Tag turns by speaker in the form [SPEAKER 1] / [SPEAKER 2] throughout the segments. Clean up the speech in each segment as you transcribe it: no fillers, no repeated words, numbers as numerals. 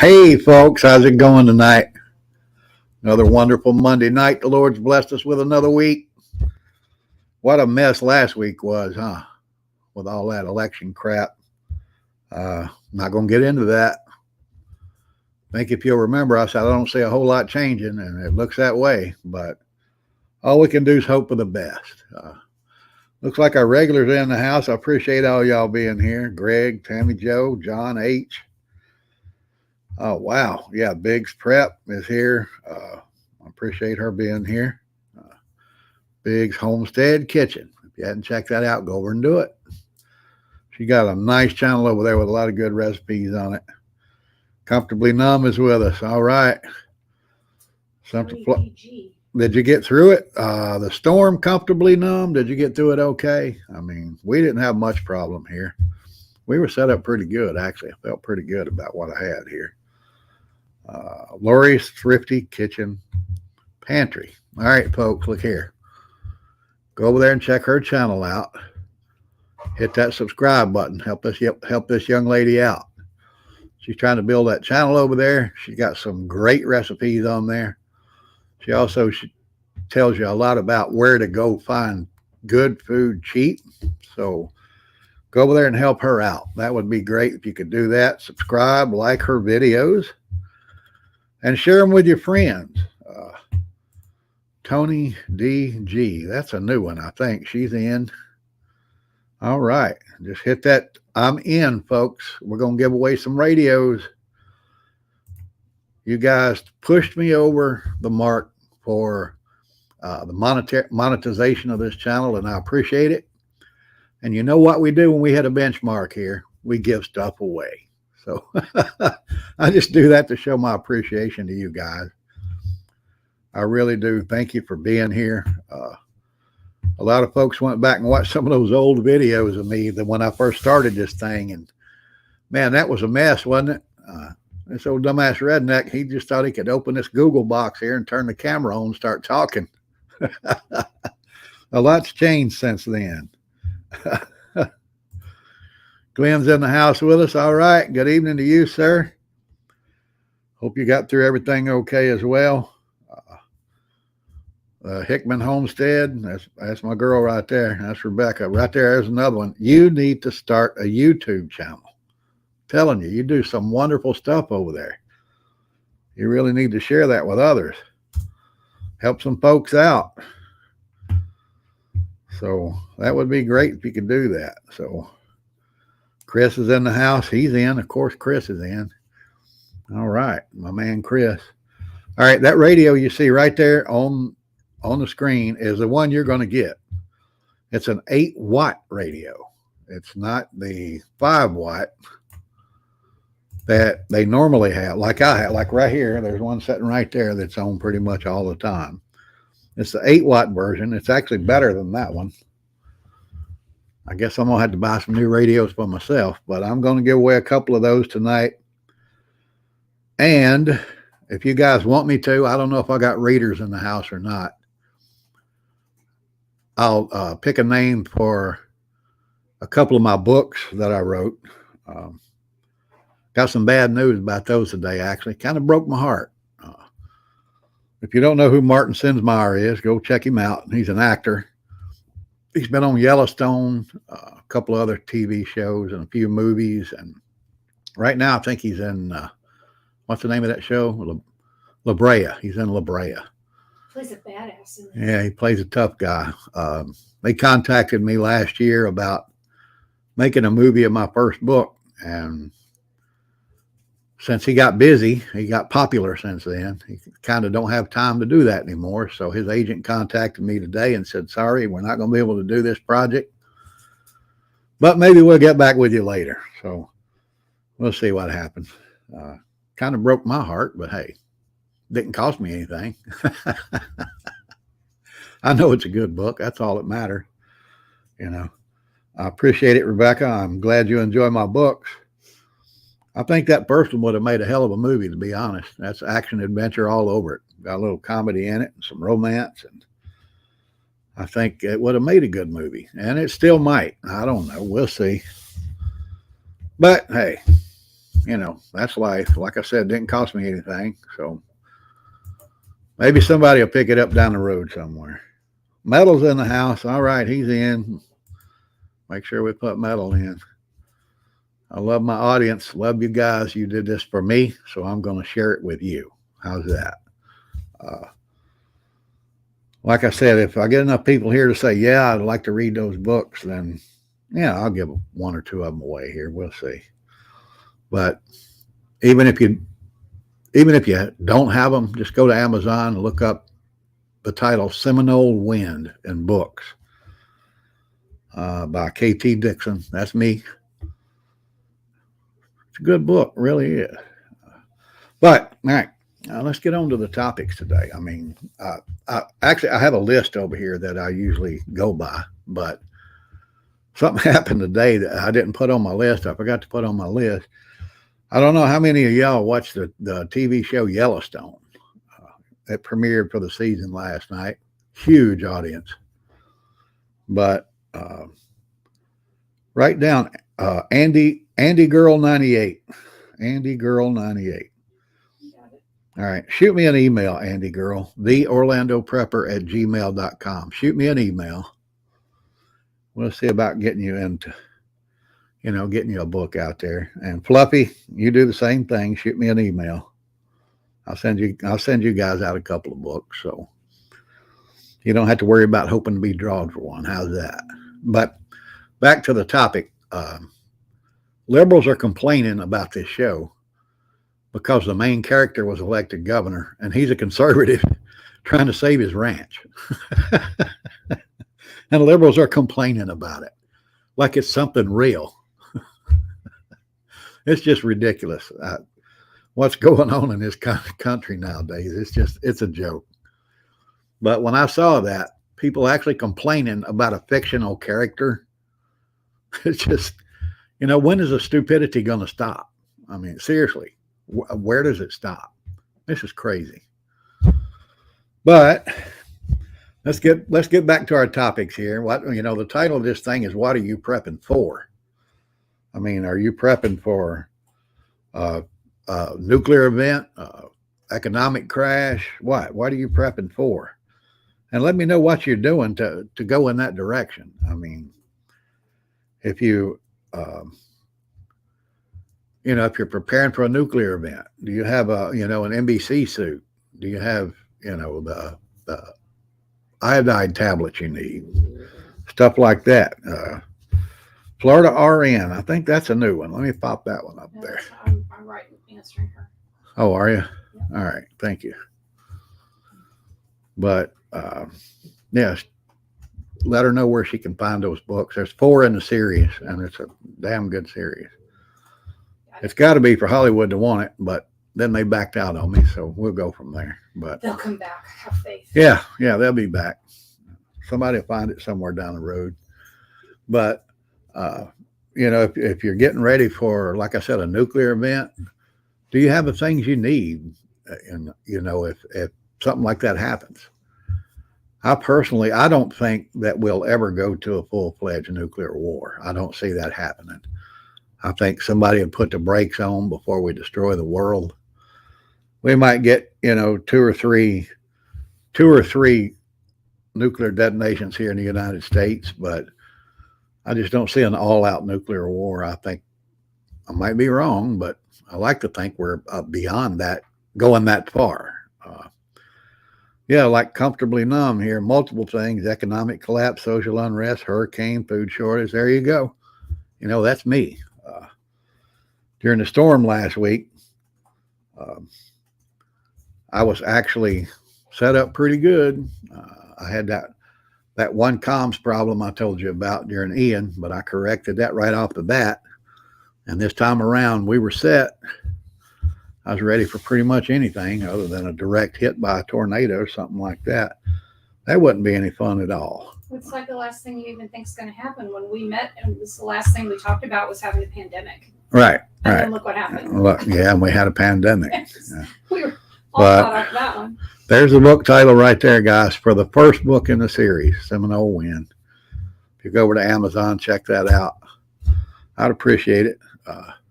[SPEAKER 1] Hey, folks, how's it going tonight? Another wonderful Monday night. The Lord's blessed us with another week. What a mess last week was, huh? With all that election crap. Not going to get into that. I think if you'll remember, I said I don't see a whole lot changing, and it looks that way. But all we can do is hope for the best. Looks like our regulars are in the house. I appreciate all y'all being here. Greg, Tammy Joe, John H. Oh, wow. Yeah, Biggs Prep is here. I appreciate her being here. Biggs Homestead Kitchen. If you hadn't checked that out, go over and do it. She got a nice channel over there with a lot of good recipes on it. Comfortably Numb is with us. All right. Did you get through it? The storm Comfortably Numb, did you get through it okay? I mean, we didn't have much problem here. We were set up pretty good, actually. I felt pretty good about what I had here. Lori's Thrifty Kitchen Pantry. All right, folks, look here. Go over there and check her channel out. Hit that subscribe button. Help this young lady out. She's trying to build that channel over there. She got some great recipes on there. She also tells you a lot about where to go find good food cheap. So go over there and help her out. That would be great if you could do that. Subscribe, like her videos, and share them with your friends. Tony DG. That's a new one, I think. She's in. All right. Just hit that. I'm in, folks. We're going to give away some radios. You guys pushed me over the mark for the monetization of this channel, and I appreciate it. And you know what we do when we hit a benchmark here? We give stuff away. So I just do that to show my appreciation to you guys. I really do. Thank you for being here. A lot of folks went back and watched some of those old videos of me that when I first started this thing, and man, that was a mess, wasn't it? This old dumbass redneck, he just thought he could open this Google box here and turn the camera on and start talking. A lot's changed since then. Glenn's in the house with us. All right. Good evening to you, sir. Hope you got through everything okay as well. Hickman Homestead. That's my girl right there. That's Rebecca. Right there's another one. You need to start a YouTube channel. I'm telling you, you do some wonderful stuff over there. You really need to share that with others. Help some folks out. So that would be great if you could do that. So Chris is in the house. He's in. Of course, Chris is in. All right. My man, Chris. All right. That radio you see right there on the screen is the one you're going to get. It's an 8-watt radio. It's not the 5-watt that they normally have. Like I have, like right here, there's one sitting right there that's on pretty much all the time. It's the 8-watt version. It's actually better than that one. I guess I'm going to have to buy some new radios for myself, but I'm going to give away a couple of those tonight. And if you guys want me to, I don't know if I got readers in the house or not. I'll pick a name for a couple of my books that I wrote. Got some bad news about those today, actually. Kind of broke my heart. If you don't know who Martin Sinsmeyer is, go check him out. He's an actor. He's been on Yellowstone, a couple of other TV shows, and a few movies. And right now, I think he's in, what's the name of that show? La Brea. He's in La Brea.
[SPEAKER 2] Plays a badass in
[SPEAKER 1] there. Yeah, he plays a tough guy. They contacted me last year about making a movie of my first book. And since he got busy, he got popular since then. He kind of don't have time to do that anymore. So his agent contacted me today and said, sorry, we're not going to be able to do this project, but maybe we'll get back with you later. So we'll see what happens. Kind of broke my heart, but hey, didn't cost me anything. I know it's a good book. That's all that matters. You know, I appreciate it, Rebecca. I'm glad you enjoy my books. I think that first one would have made a hell of a movie, to be honest. That's action adventure all over it. Got a little comedy in it and some romance. And I think it would have made a good movie. And it still might. I don't know. We'll see. But hey, that's life. Like I said, it didn't cost me anything. So maybe somebody will pick it up down the road somewhere. Metal's in the house. All right, he's in. Make sure we put Metal in. I love my audience. Love you guys. You did this for me, so I'm going to share it with you. How's that? Like I said, if I get enough people here to say, yeah, I'd like to read those books, then yeah, I'll give one or two of them away here. We'll see. But even if you don't have them, just go to Amazon and look up the title Seminole Wind in Books by K.T. Dixon. That's me. It's a good book, really is. But all right, let's get on to the topics today. I mean, I have a list over here that I usually go by, but something happened today that I didn't put on my list. I forgot to put on my list. I don't know how many of y'all watched the TV show Yellowstone. It premiered for the season last night. Huge audience. But write down Andy Girl 98. Andy Girl 98. All right. Shoot me an email, Andy Girl, theorlandoprepper@gmail.com. Shoot me an email. We'll see about getting you into, getting you a book out there. And Fluffy, you do the same thing. Shoot me an email. I'll send you guys out a couple of books. So you don't have to worry about hoping to be drawn for one. How's that? But back to the topic. Liberals are complaining about this show because the main character was elected governor and he's a conservative trying to save his ranch. And liberals are complaining about it like it's something real. It's just ridiculous. What's going on in this country nowadays? It's a joke. But when I saw that, people actually complaining about a fictional character, it's just, when is the stupidity going to stop? I mean, seriously, where does it stop? This is crazy. But let's get back to our topics here. The title of this thing is, what are you prepping for? I mean, are you prepping for a nuclear event, economic crash? What are you prepping for? And let me know what you're doing to go in that direction. I mean, if you, if you're preparing for a nuclear event, do you have an NBC suit? Do you have, the iodine tablets you need? Stuff like that. Florida RN. I think that's a new one. Let me pop that one up there.
[SPEAKER 2] I'm answering her.
[SPEAKER 1] Oh, are you?
[SPEAKER 2] Yeah.
[SPEAKER 1] All right. Thank you. But, yes, let her know where she can find those books. There's 4 in the series, and it's a damn good series. It's got to be for Hollywood to want it, but then they backed out on me, so we'll go from there. But
[SPEAKER 2] they'll come back. Have faith.
[SPEAKER 1] Yeah, they'll be back. Somebody will find it somewhere down the road. But if you're getting ready for, like I said, a nuclear event, do you have the things you need? And if something like that happens. I don't think that we'll ever go to a full-fledged nuclear war. I don't see that happening. I think somebody would put the brakes on before we destroy the world. We might get, 2 or 3 nuclear detonations here in the United States, but I just don't see an all-out nuclear war. I think I might be wrong, but I like to think we're beyond that, going that far. Like Comfortably Numb here, multiple things: economic collapse, social unrest, hurricane, food shortage. There you go. That's me. During the storm last week, I was actually set up pretty good. I had that one comms problem I told you about during Ian, but I corrected that right off the bat. And this time around, we were set. I was ready for pretty much anything other than a direct hit by a tornado or something like that. That wouldn't be any fun at all.
[SPEAKER 2] It's like the last thing you even think is going to happen. When we met, and it was the last thing we talked about was having a pandemic.
[SPEAKER 1] Right.
[SPEAKER 2] And then look what happened.
[SPEAKER 1] Look, and we had a pandemic. Yeah.
[SPEAKER 2] We were all caught up that one.
[SPEAKER 1] There's the book title right there, guys, for the first book in the series, Seminole Wind. If you go over to Amazon, check that out. I'd appreciate it.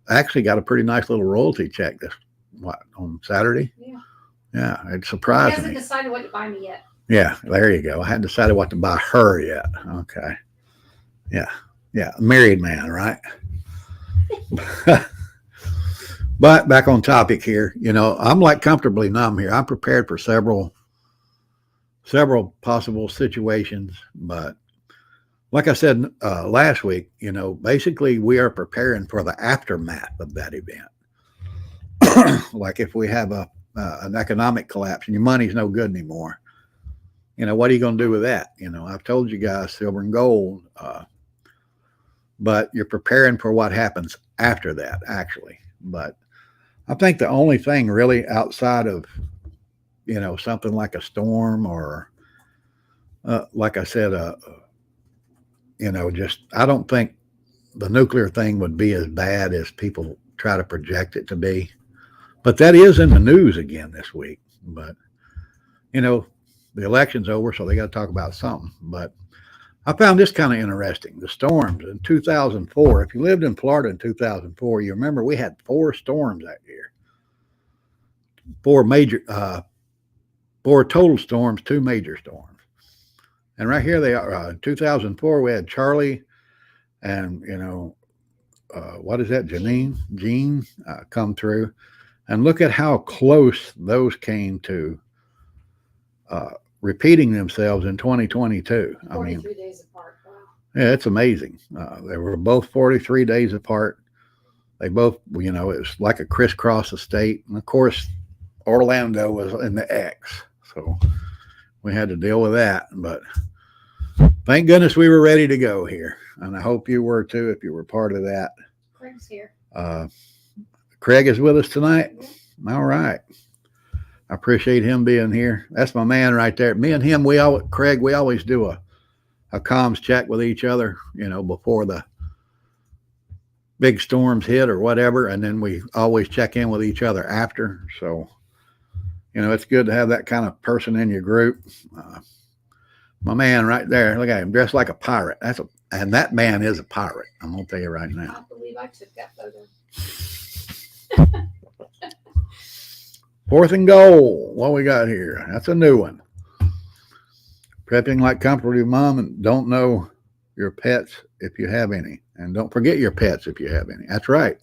[SPEAKER 1] actually got a pretty nice little royalty check on Saturday.
[SPEAKER 2] Yeah.
[SPEAKER 1] Yeah, it
[SPEAKER 2] He
[SPEAKER 1] surprised
[SPEAKER 2] hasn't
[SPEAKER 1] me.
[SPEAKER 2] decided what to buy me yet.
[SPEAKER 1] Yeah, there you go. I hadn't decided what to buy her yet. Okay. Yeah. Yeah. Married man, right? But back on topic here, I'm like comfortably numb here. I'm prepared for several possible situations, but like I said last week, basically we are preparing for the aftermath of that event. Like if we have an economic collapse and your money's no good anymore, what are you going to do with that? I've told you guys silver and gold, but you're preparing for what happens after that, actually. But I think the only thing really outside of, something like a storm or, like I said, just I don't think the nuclear thing would be as bad as people try to project it to be. But that is in the news again this week. But, the election's over, so they got to talk about something. But I found this kind of interesting. The storms in 2004. If you lived in Florida in 2004, you remember we had 4 storms that year. 4 total storms, 2 major storms. And right here they are. In 2004, we had Charlie and, what is that, Gene come through. And look at how close those came to repeating themselves in 2022.
[SPEAKER 2] 43 days apart. Wow.
[SPEAKER 1] Yeah, it's amazing. They were both 43 days apart. They both, it was like a crisscross of state. And of course, Orlando was in the X. So we had to deal with that. But thank goodness we were ready to go here. And I hope you were too, if you were part of that.
[SPEAKER 2] Craig's here.
[SPEAKER 1] Craig is with us tonight. All right. I appreciate him being here. That's my man right there. Me and him, Craig, we always do a comms check with each other, before the big storms hit or whatever. And then we always check in with each other after. So, it's good to have that kind of person in your group. My man right there, look at him, dressed like a pirate. And that man is a pirate. I'm going to tell you right
[SPEAKER 2] I
[SPEAKER 1] now.
[SPEAKER 2] can't believe I took that photo.
[SPEAKER 1] 4th and goal. What we got here? That's a new one. Prepping like comfortable mom and don't know your pets if you have any. And don't forget your pets if you have any. That's right.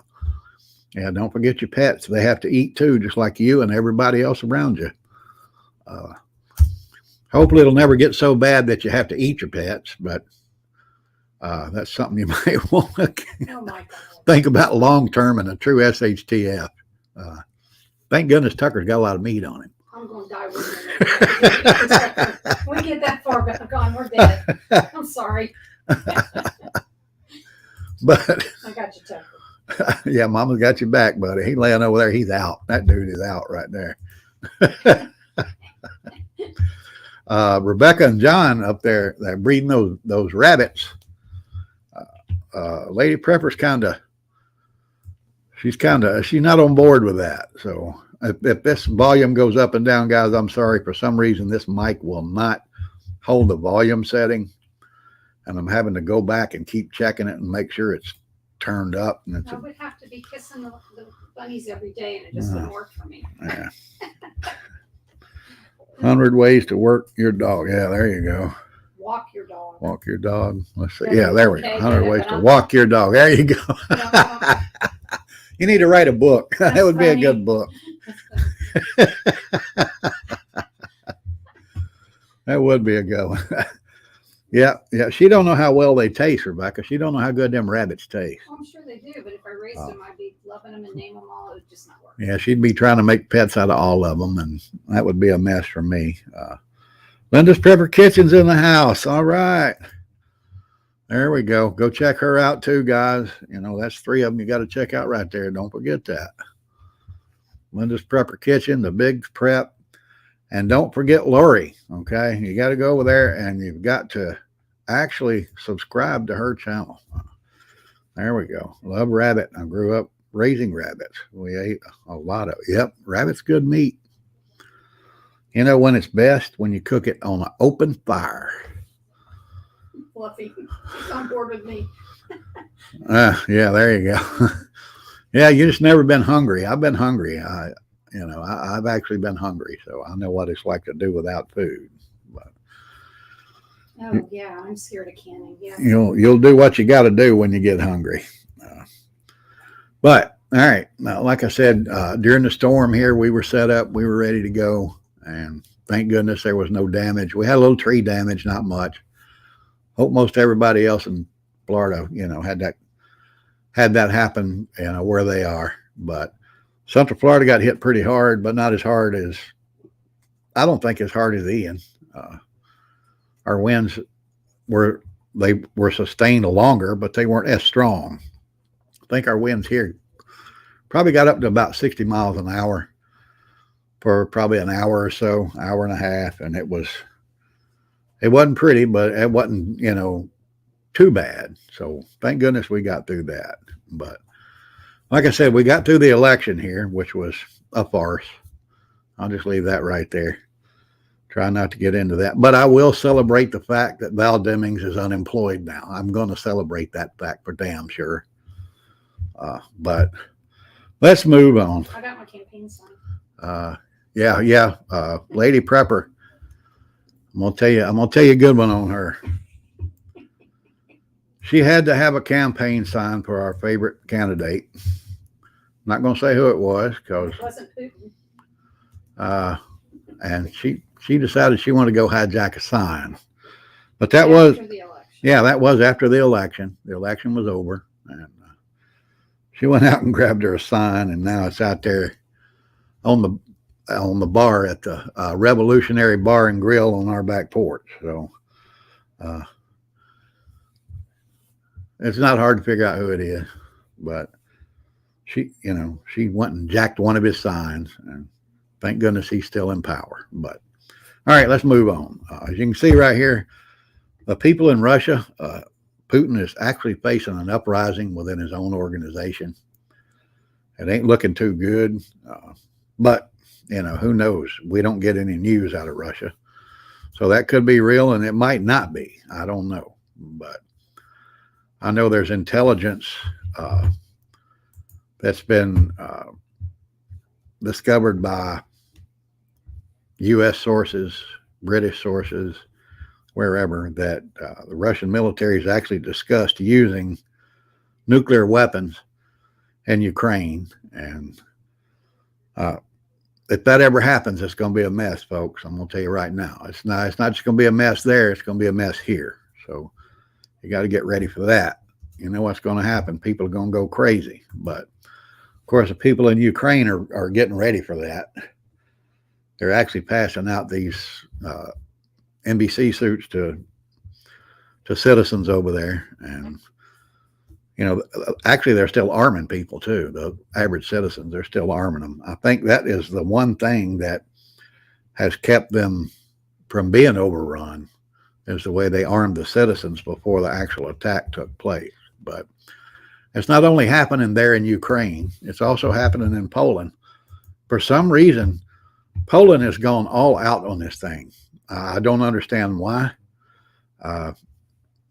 [SPEAKER 1] Yeah, don't forget your pets. They have to eat too, just like you and everybody else around you. Hopefully it'll never get so bad that you have to eat your pets, but that's something you might want to
[SPEAKER 2] Oh my God.
[SPEAKER 1] think about long term and a true SHTF. Thank goodness Tucker's got a lot of meat on him.
[SPEAKER 2] I'm going to die with him. When we get that far gone, we're dead. I'm sorry.
[SPEAKER 1] But
[SPEAKER 2] I got you, Tucker.
[SPEAKER 1] yeah, Mama's got you back, buddy. He laying over there. He's out. That dude is out right there. Rebecca and John up there, they're breeding those rabbits. Lady Prepper's she's not on board with that. So if this volume goes up and down, guys, I'm sorry. For some reason, this mic will not hold the volume setting, and I'm having to go back and keep checking it and make sure it's turned up. And
[SPEAKER 2] I would have to be kissing the bunnies every day, and it just wouldn't work for me.
[SPEAKER 1] Yeah. 100 ways to work your dog. Yeah, there you go.
[SPEAKER 2] Walk your dog.
[SPEAKER 1] Walk your dog. Let's see.
[SPEAKER 2] Yeah,
[SPEAKER 1] Yeah, there we go.
[SPEAKER 2] okay,
[SPEAKER 1] 100
[SPEAKER 2] yeah,
[SPEAKER 1] ways
[SPEAKER 2] but
[SPEAKER 1] to
[SPEAKER 2] I'm-
[SPEAKER 1] walk your dog. There you go. You need to write a book. That
[SPEAKER 2] That's
[SPEAKER 1] would be a
[SPEAKER 2] funny.
[SPEAKER 1] good book. That would be a good one. Yeah. She don't know how well they taste, Rebecca. She don't know how good them rabbits taste.
[SPEAKER 2] I'm sure they do, but if I raised them, I'd be loving them and name them all. It would just not work.
[SPEAKER 1] Yeah, she'd be trying to make pets out of all of them, and that would be a mess for me. Linda's Prepper Kitchen's in the house. All right. There we go. Go check her out too, guys. That's 3 of them you got to check out right there. Don't forget that. Linda's Prepper Kitchen, the Big Prep. And don't forget Lori, okay? You got to go over there and you've got to actually subscribe to her channel. There we go. Love rabbit. I grew up raising rabbits. We ate a lot of, rabbit's good meat. When it's best? When you cook it on an open fire.
[SPEAKER 2] Fluffy. He's on board with me.
[SPEAKER 1] Yeah, there you go. Yeah, you just never been hungry. I've been hungry. I've actually been hungry, so I know what it's like to do without food. But
[SPEAKER 2] Oh yeah, I'm scared of canning. Yeah.
[SPEAKER 1] you'll do what you got to do when you get hungry. But all right, now, like I said, during the storm here, we were set up, we were ready to go, and thank goodness there was no damage. We had a little tree damage, not much. Hope most everybody else in Florida, had that happen, where they are. But Central Florida got hit pretty hard, but not as hard as, I don't think as hard as Ian. Our winds were sustained longer, but they weren't as strong. I think our winds here probably got up to about 60 miles an hour for probably an hour or so, hour and a half, and it wasn't pretty, but it wasn't, too bad. So thank goodness we got through that. But like I said, we got through the election here, which was a farce. I'll just leave that right there. Try not to get into that. But I will celebrate the fact that Val Demings is unemployed now. I'm going to celebrate that fact for damn sure. But let's move on.
[SPEAKER 2] I got my campaign sign.
[SPEAKER 1] Lady Prepper. I'm gonna tell you a good one on her. She had to have a campaign sign for our favorite candidate. I'm not gonna say who it was because
[SPEAKER 2] it wasn't Putin.
[SPEAKER 1] And she decided she wanted to go hijack a sign. But that
[SPEAKER 2] after
[SPEAKER 1] was
[SPEAKER 2] the election.
[SPEAKER 1] Yeah, that was after the election. The election was over, and she went out and grabbed her a sign, and now it's out there on the bar at the Revolutionary Bar and Grill on our back porch. So it's not hard to figure out who it is, but she went and jacked one of his signs, and thank goodness he's still in power. But all right, let's move on. As you can see right here, the people in Russia, Putin is actually facing an uprising within his own organization. It ain't looking too good, but who knows? We don't get any news out of Russia, so that could be real, and it might not be. I don't know, but I know there's intelligence that's been discovered by U.S. sources, British sources, wherever, that the Russian military has actually discussed using nuclear weapons in Ukraine. And if that ever happens, it's going to be a mess, folks. I'm going to tell you right now. It's not just going to be a mess there. It's going to be a mess here. So you got to get ready for that. You know what's going to happen. People are going to go crazy. But of course, the people in Ukraine are getting ready for that. They're actually passing out these NBC suits to citizens over there. And, actually they're still arming people too. The average citizens, they're still arming them. I think that is the one thing that has kept them from being overrun, is the way they armed the citizens before the actual attack took place. But it's not only happening there in Ukraine, it's also happening in Poland. For some reason, Poland has gone all out on this thing. I don't understand why.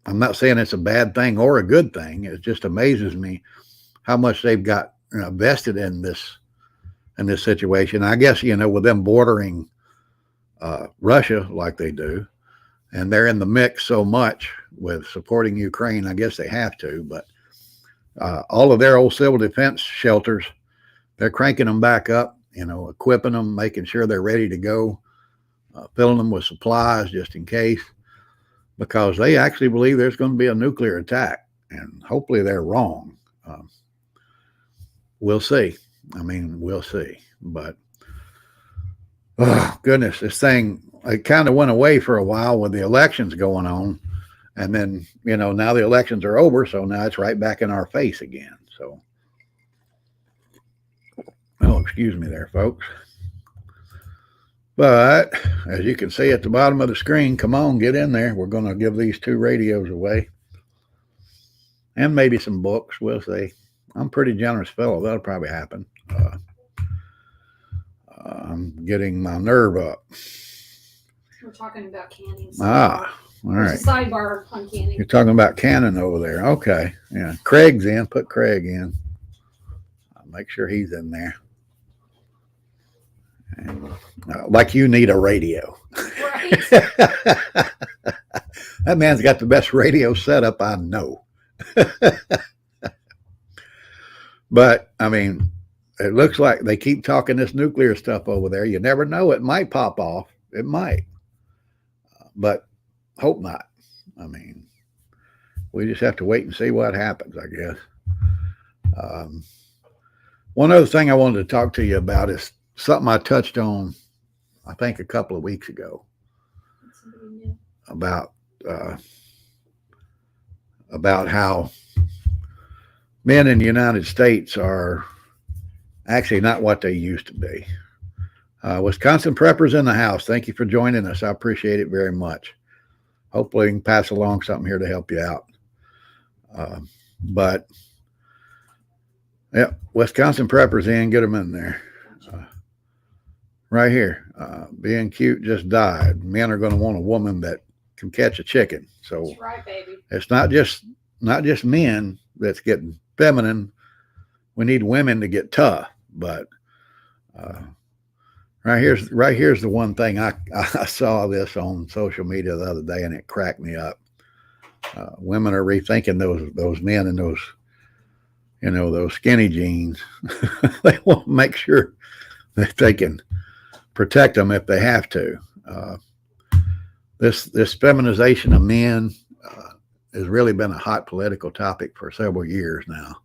[SPEAKER 1] I'm not saying it's a bad thing or a good thing. It just amazes me how much they've got vested in this situation. I guess, with them bordering Russia like they do, and they're in the mix so much with supporting Ukraine, I guess they have to. But all of their old civil defense shelters, they're cranking them back up, equipping them, making sure they're ready to go, filling them with supplies just in case, because they actually believe there's going to be a nuclear attack, and hopefully they're wrong. We'll see. We'll see. But, oh, goodness, this thing, it kind of went away for a while with the elections going on. And then, now the elections are over, so now it's right back in our face again. So, oh, excuse me there, folks. But as you can see at the bottom of the screen, come on, get in there. We're going to give these 2 radios away, and maybe some books. We'll see. I'm a pretty generous fellow. That'll probably happen. I'm getting my nerve up.
[SPEAKER 2] We're talking about canning.
[SPEAKER 1] All right.
[SPEAKER 2] There's a sidebar on canning.
[SPEAKER 1] You're talking about canning over there. Okay. Yeah. Craig's in. Put Craig in. make sure he's in there. And, like you need a radio.
[SPEAKER 2] Right.
[SPEAKER 1] That man's got the best radio setup I know. But I mean, it looks like they keep talking this nuclear stuff over there. You never know; it might pop off. It might, but hope not. I mean, we just have to wait and see what happens, I guess. One other thing I wanted to talk to you about is something I touched on, I think, a couple of weeks ago about how men in the United States are actually not what they used to be. Wisconsin Preppers in the house. Thank you for joining us. I appreciate it very much. Hopefully, we can pass along something here to help you out. But yeah, Wisconsin Preppers in, get them in there. Right here, being cute just died. Men are going to want a woman that can catch a chicken. So
[SPEAKER 2] That's right, baby.
[SPEAKER 1] It's not just men that's getting feminine. We need women to get tough. But right here's the one thing I saw this on social media the other day, and it cracked me up. Women are rethinking those men and those, those skinny jeans. They want to make sure that they can protect them if they have to. This feminization of men has really been a hot political topic for several years now,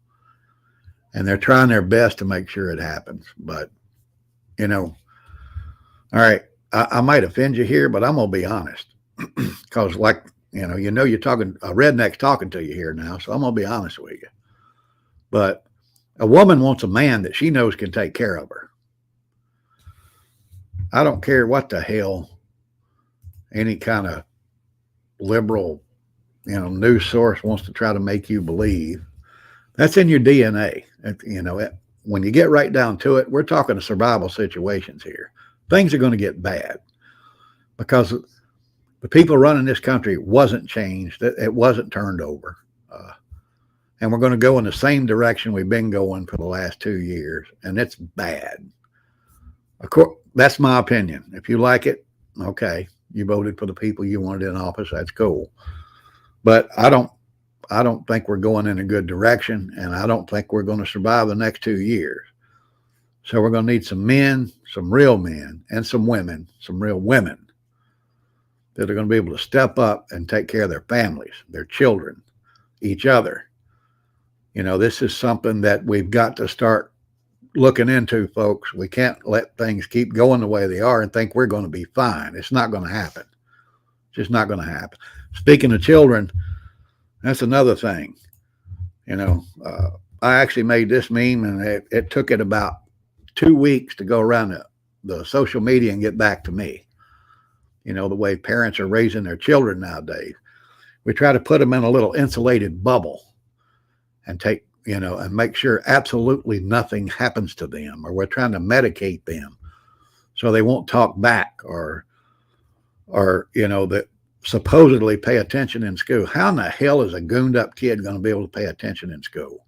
[SPEAKER 1] and they're trying their best to make sure it happens. But all right, I might offend you here, but I'm gonna be honest, because you're talking a redneck's talking to you here now, so I'm gonna be honest with you. But a woman wants a man that she knows can take care of her. I don't care what the hell any kind of liberal, news source wants to try to make you believe. That's in your DNA. When you get right down to it, we're talking to survival situations here. Things are going to get bad because the people running this country wasn't changed. It wasn't turned over. And we're going to go in the same direction we've been going for the last 2 years. And it's bad. Of course, that's my opinion. If you like it, okay. You voted for the people you wanted in office. That's cool. But I don't think we're going in a good direction, and I don't think we're going to survive the next 2 years. So we're going to need some men, some real men, and some women, some real women that are going to be able to step up and take care of their families, their children, each other. This is something that we've got to start looking into, folks. We can't let things keep going the way they are and think we're going to be fine. It's not going to happen. It's just not going to happen. Speaking of children, that's another thing. I actually made this meme, and it took it about 2 weeks to go around the social media and get back to me. The way parents are raising their children nowadays. We try to put them in a little insulated bubble and and make sure absolutely nothing happens to them, or we're trying to medicate them so they won't talk back or that supposedly pay attention in school. How in the hell is a gooned up kid going to be able to pay attention in school?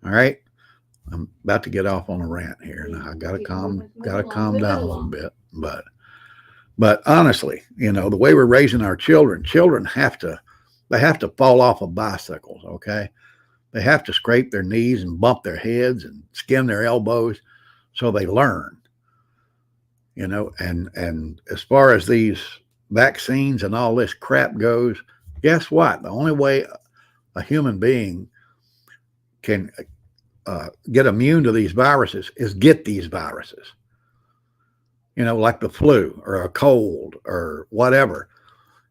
[SPEAKER 1] All right. I'm about to get off on a rant here. Now I gotta calm down a little bit. But honestly, the way we're raising our children have to fall off of bicycles. Okay. They have to scrape their knees and bump their heads and skin their elbows so they learn, and as far as these vaccines and all this crap goes, guess what? The only way a human being can get immune to these viruses is get these viruses, like the flu or a cold or whatever,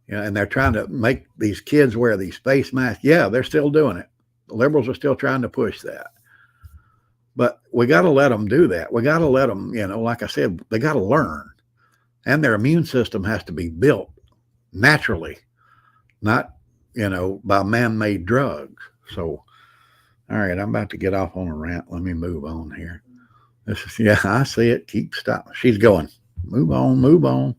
[SPEAKER 1] and they're trying to make these kids wear these face masks. Yeah, they're still doing it. The liberals are still trying to push that. But we got to let them do that. We got to let them, like I said, they got to learn. And their immune system has to be built naturally, not, by man-made drugs. So, all right, I'm about to get off on a rant. Let me move on here. I see it. Keep stopping. She's going, move on.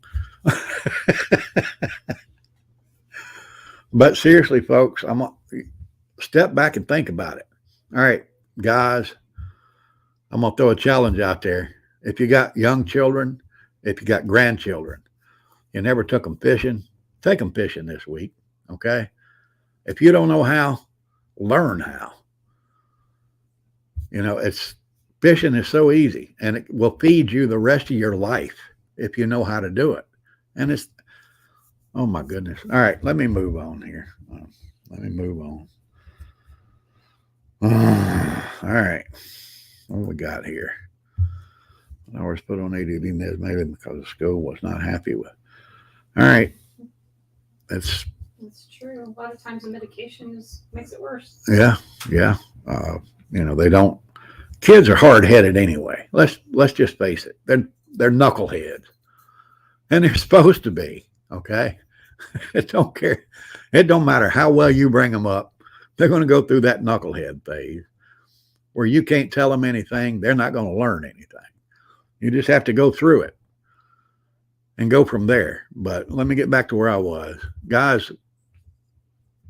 [SPEAKER 1] But seriously, folks, step back and think about it. All right, guys, I'm going to throw a challenge out there. If you got young children, if you got grandchildren, you never took them fishing, take them fishing this week. Okay. If you don't know how, learn how. It's fishing is so easy, and it will feed you the rest of your life if you know how to do it. And it's, oh my goodness. All right, let me move on here. Let me move on. All right, what we got here? I was put on ADD meds maybe because the school was not happy with. All right,
[SPEAKER 2] That's true. A lot of times the medication makes it worse.
[SPEAKER 1] Yeah. They don't. Kids are hard headed anyway. Let's just face it. They're knuckleheads, and they're supposed to be. Okay. It don't care. It don't matter how well you bring them up. They're going to go through that knucklehead phase where you can't tell them anything. They're not going to learn anything. You just have to go through it and go from there. But let me get back to where I was. Guys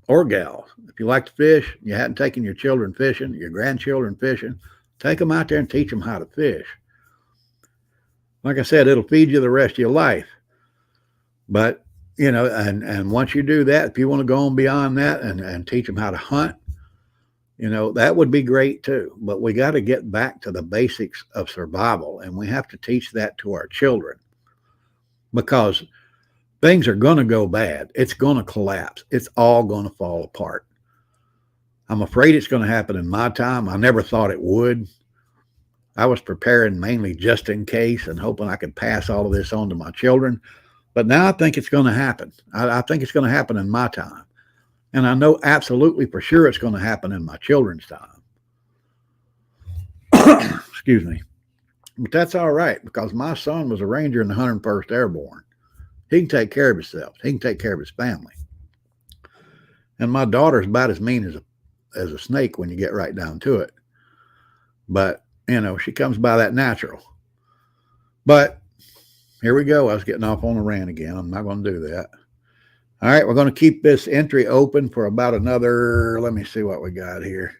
[SPEAKER 1] or gals, if you like to fish, you hadn't taken your children fishing, your grandchildren fishing, take them out there and teach them how to fish. Like I said, it'll feed you the rest of your life. But, and once you do that, if you want to go on beyond that and teach them how to hunt, that would be great too. But we got to get back to the basics of survival, and we have to teach that to our children, because things are going to go bad. It's going to collapse. It's all going to fall apart. I'm afraid it's going to happen in my time. I never thought it would. I was preparing mainly just in case and hoping I could pass all of this on to my children. But now I think it's going to happen. I think it's going to happen in my time. And I know absolutely for sure it's going to happen in my children's time. Excuse me. But that's all right, because my son was a Ranger in the 101st Airborne. He can take care of himself. He can take care of his family. And my daughter's about as mean as a snake when you get right down to it. But, she comes by that natural. But here we go. I was getting off on a rant again. I'm not going to do that. All right, we're going to keep this entry open for about another, let me see what we got here.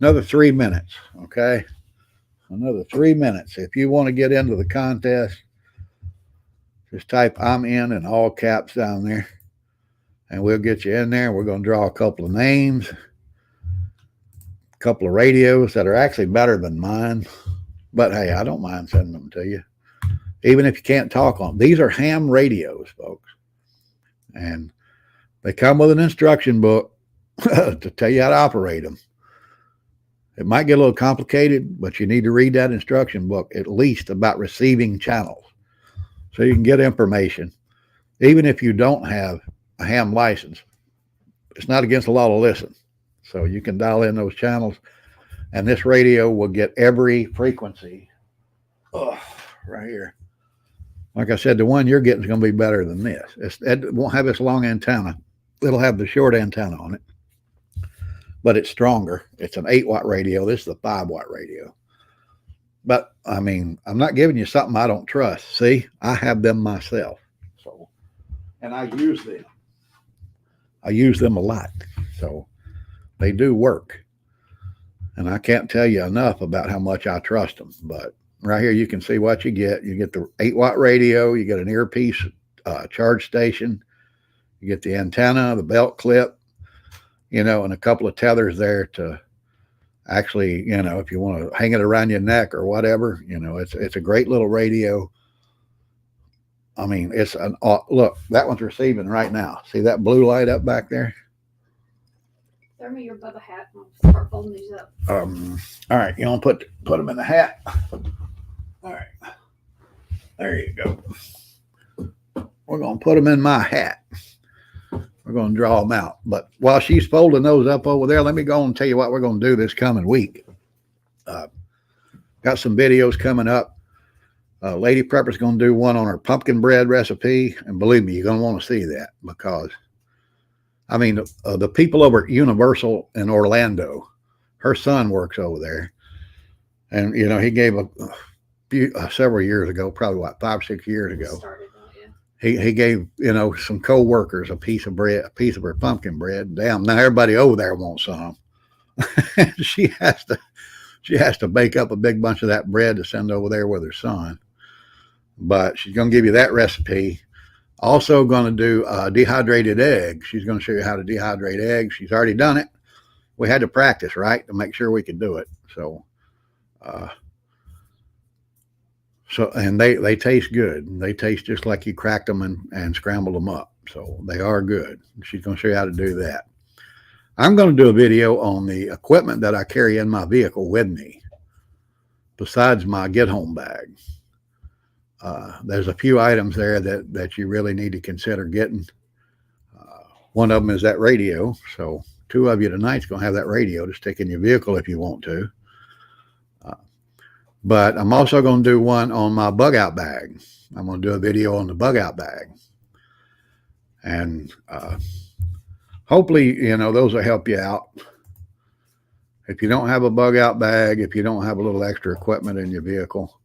[SPEAKER 1] Another 3 minutes, okay? Another 3 minutes. If you want to get into the contest, just type "I'm in" all caps down there, and we'll get you in there. We're going to draw a couple of names, a couple of radios that are actually better than mine. But hey, I don't mind sending them to you, even if you can't talk on them. These are ham radios, folks. And they come with an instruction book to tell you how to operate them. It might get a little complicated, but you need to read that instruction book at least about receiving channels so you can get information. Even if you don't have a ham license, it's not against the law to listen. So you can dial in those channels, and this radio will get every frequency. Right here. Like I said, the one you're getting is going to be better than this. It won't have this long antenna. It'll have the short antenna on it, but it's stronger. It's an 8-watt radio. This is a 5-watt radio. But, I'm not giving you something I don't trust. See, I have them myself. So, and I use them. I use them a lot. So they do work. And I can't tell you enough about how much I trust them. But right here, you can see what you get. You get the 8-watt radio. You get an earpiece charge station. You get the antenna, the belt clip, and a couple of tethers there to actually, if you want to hang it around your neck or whatever, it's a great little radio. It's look, that one's receiving right now. See that blue light up back there?
[SPEAKER 2] Throw me your Bubba hat and I'll start folding these up.
[SPEAKER 1] All right. You want to put them in the hat? All right. There you go. We're going to put them in my hat. We're going to draw them out. But while she's folding those up over there, let me go and tell you what we're going to do this coming week. Got some videos coming up. Lady Prepper's going to do one on her pumpkin bread recipe. And believe me, you're going to want to see that, because, the people over at Universal in Orlando, her son works over there. And, he gave several years ago, probably 5 or 6 years ago. He gave, some co-workers a piece of bread, a piece of her pumpkin bread. Damn, now everybody over there wants some. she has she has to bake up a big bunch of that bread to send over there with her son. But she's going to give you that recipe. Also going to do dehydrated eggs. She's going to show you how to dehydrate eggs. She's already done it. We had to practice, right, to make sure we could do it. So, and they taste good. They taste just like you cracked them and scrambled them up. So they are good. She's going to show you how to do that. I'm going to do a video on the equipment that I carry in my vehicle with me, besides my get-home bag. There's a few items there that you really need to consider getting. One of them is that radio. So 2 of you tonight's going to have that radio to stick in your vehicle if you want to. But I'm also going to do one on my bug out bag. I'm going to do a video on the bug out bag. And hopefully, those will help you out. If you don't have a bug out bag, if you don't have a little extra equipment in your vehicle,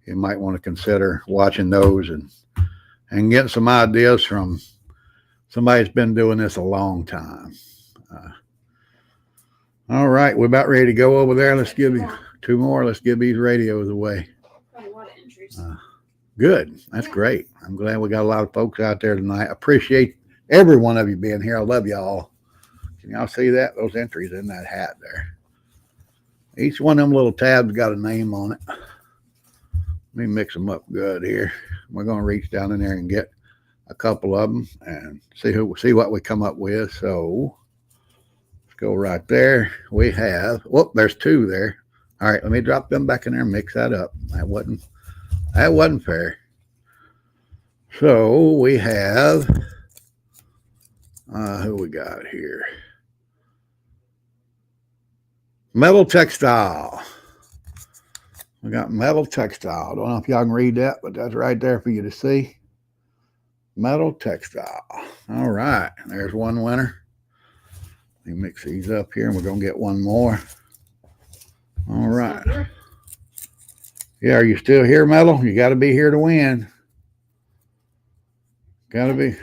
[SPEAKER 1] you might want to consider watching those and getting some ideas from somebody that's been doing this a long time. All right, we're about ready to go over there. Let's give you 2 more. Let's give these radios away.
[SPEAKER 2] Got a lot of entries.
[SPEAKER 1] Good. That's great. I'm glad we got a lot of folks out there tonight. I appreciate every one of you being here. I love y'all. Can y'all see that? Those entries in that hat there. Each one of them little tabs got a name on it. Let me mix them up good here. We're going to reach down in there and get a couple of them and see what we come up with. So let's go right there. We have, whoop, there's 2 there. All right, let me drop them back in there and mix that up. That wasn't fair. So we have, who we got here? Metal Textile. We got Metal Textile. I don't know if y'all can read that, but that's right there for you to see. Metal Textile. All right, there's one winner. Let me mix these up here, and we're going to get one more. All right. Yeah, are you still here, Metal? You got to be here to win. Got to be.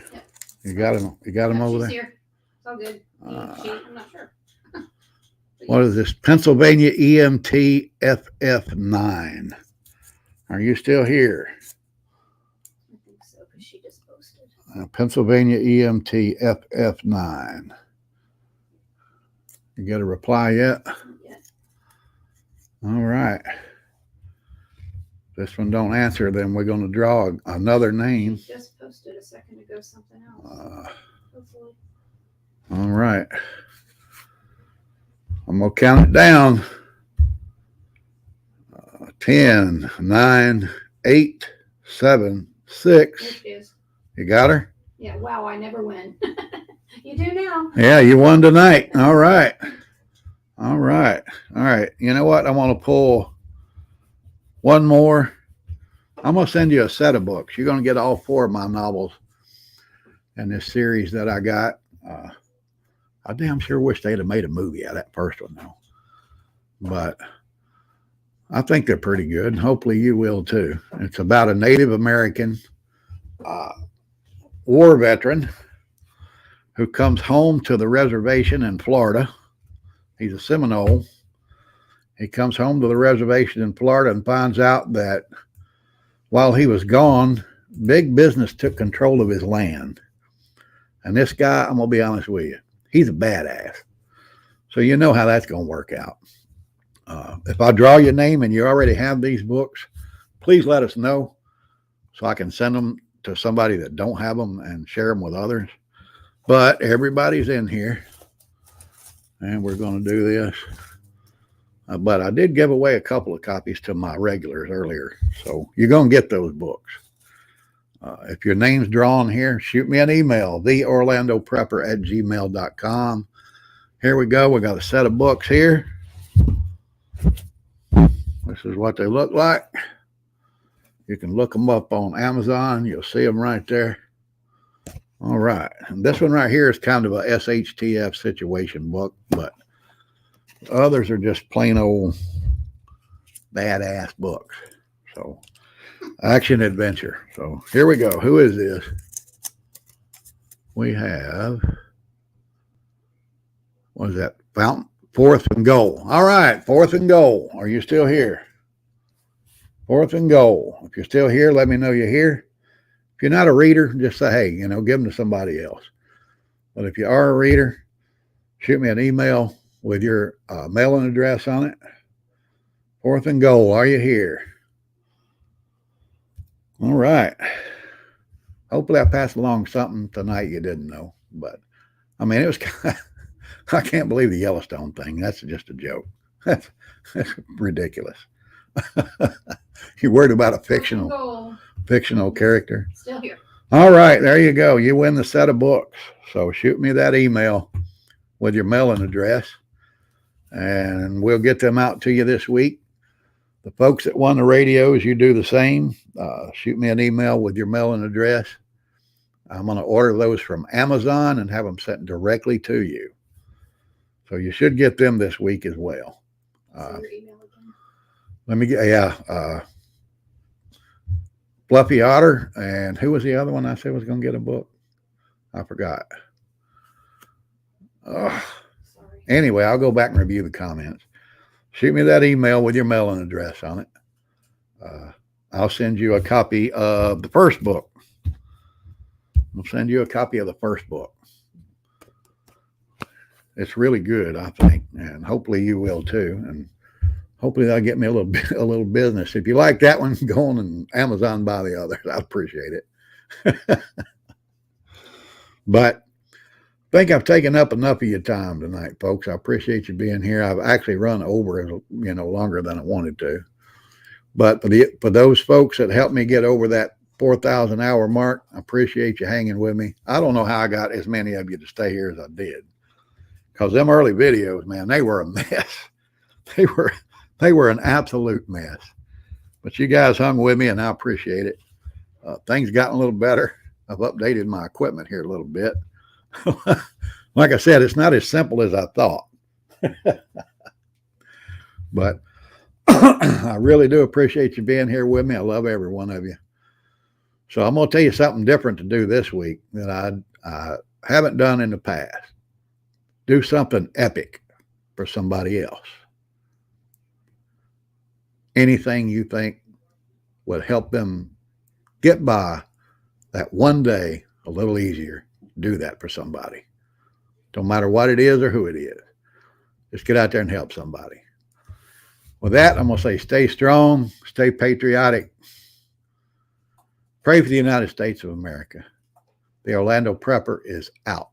[SPEAKER 1] You got him. You got him over there.
[SPEAKER 2] Here. It's all good. I'm not sure.
[SPEAKER 1] What is this? Pennsylvania EMT FF9. Are you still here?
[SPEAKER 2] I think so, because she just posted.
[SPEAKER 1] Pennsylvania EMT FF9. You got a reply yet?
[SPEAKER 2] Yeah.
[SPEAKER 1] All right. This one don't answer, then we're going to draw another name.
[SPEAKER 2] She just posted a second ago something else. Hopefully.
[SPEAKER 1] All right. I'm going to count it down. 10, 9, 8, 7, 6.
[SPEAKER 2] There she is.
[SPEAKER 1] You got her?
[SPEAKER 2] Yeah, wow, I never win. You do now.
[SPEAKER 1] Yeah, you won tonight. All right. All right. All right. You know what? I want to pull one more. I'm going to send you a set of books. You're going to get all 4 of my novels in this series that I got. I damn sure wish they'd have made a movie out of that first one, though. But I think they're pretty good. Hopefully you will, too. It's about a Native American war veteran who comes home to the reservation in Florida. He's a Seminole. He comes home to the reservation in Florida and finds out that while he was gone, big business took control of his land. And this guy, I'm going to be honest with you, he's a badass. So you know how that's going to work out. If I draw your name and you already have these books, please let us know so I can send them to somebody that don't have them and share them with others. But everybody's in here, and we're going to do this. But I did give away a couple of copies to my regulars earlier, so you're going to get those books. If your name's drawn here, shoot me an email, theorlandoprepper@gmail.com. Here we go. We got a set of books here. This is what they look like. You can look them up on Amazon. You'll see them right there. All right. And this one right here is kind of a SHTF situation book, but others are just plain old badass books. So, action adventure. So, here we go. Who is this? We have, what is that? Fourth and goal. All right, fourth and goal. Are you still here? Fourth and goal. If you're still here, let me know you're here. If you're not a reader, just say, hey, give them to somebody else. But if you are a reader, shoot me an email with your mailing address on it. Fourth and goal. Are you here? All right. Hopefully I passed along something tonight you didn't know. But, I mean, it was kind of, I can't believe the Yellowstone thing. That's just a joke. That's ridiculous. You're worried about a fictional character.
[SPEAKER 2] Still here.
[SPEAKER 1] All right, there you go. You win the set of books. So shoot me that email with your mailing address, and we'll get them out to you this week. The folks that won the radios, you do the same. Shoot me an email with your mailing address. I'm going to order those from Amazon and have them sent directly to you. So you should get them this week as well.
[SPEAKER 2] Your email again?
[SPEAKER 1] Let me get, Fluffy Otter, and who was the other one I said was going to get a book? I forgot.
[SPEAKER 2] Sorry.
[SPEAKER 1] Anyway, I'll go back and review the comments. Shoot me that email with your mailing address on it. I'll send you a copy of the first book. I'll send you a copy of the first book. It's really good, I think, and hopefully you will too. And hopefully that'll get me a little business. If you like that one, go on and Amazon buy the others. I'd appreciate it. But I think I've taken up enough of your time tonight, folks. I appreciate you being here. I've actually run over, longer than I wanted to. But for those folks that helped me get over that 4,000 hour mark, I appreciate you hanging with me. I don't know how I got as many of you to stay here as I did, because them early videos, man, they were a mess. They were an absolute mess. But you guys hung with me, and I appreciate it. Things gotten a little better. I've updated my equipment here a little bit. Like I said, it's not as simple as I thought. But I really do appreciate you being here with me. I love every one of you. So I'm going to tell you something different to do this week that I haven't done in the past. Do something epic for somebody else. Anything you think would help them get by that one day a little easier, do that for somebody. Don't matter what it is or who it is. Just get out there and help somebody. With that, I'm going to say stay strong, stay patriotic. Pray for the United States of America. The Orlando Prepper is out.